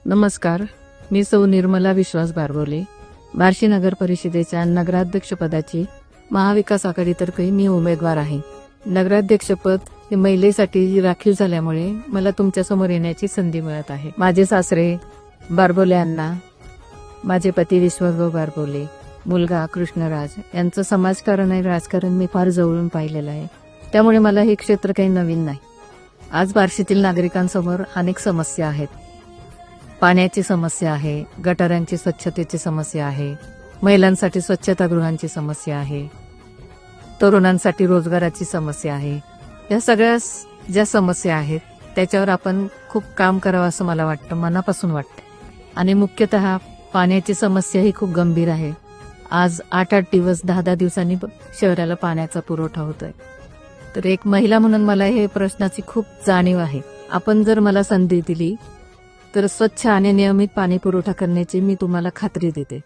नमस्कार, मी सौ निर्मला विश्वास बारबोले, बार्शी नगर परिषदेच्या नगराध्यक्षपदाची महाविकास आघाडीतर्फे मी उमेदवार आहे. नगराध्यक्षपद हे महिलेसाठी राखीव झाल्यामुळे मला तुमच्यासमोर येण्याची संधी मिळत आहे. माझे सासरे बारबोले अण्णा, माझे पती विश्वासभाऊ बारबोले, मुलगा कृष्णराज यांचं समाजकारण आणि राजकारण मी फार जवळून पाहिलेलं आहे. त्यामुळे मला हे क्षेत्र काही नवीन नाही. आज बार्शीतील नागरिकांसमोर अनेक समस्या आहेत. पाण्याची समस्या आहे, गटारांची स्वच्छतेची समस्या आहे, महिलांसाठी स्वच्छतागृहांची समस्या आहे, तरुणांसाठी रोजगाराची समस्या आहे. या सगळ्या ज्या समस्या आहेत त्याच्यावर आपण खूप काम करावं असं मला वाटतं, मनापासून वाटतं. आणि मुख्यतः पाण्याची समस्या ही खूप गंभीर आहे. आज 8-8 दिवस 10-10 दिवसांनी शहराला पाण्याचा पुरवठा होतोय. तर एक महिला म्हणून मला हे प्रश्नाची खूप जाणीव आहे. आपण जर मला संधी दिली तर स्वच्छ आणि नियमित पाणी पुरवठा करण्याची मी तुम्हाला खात्री देते.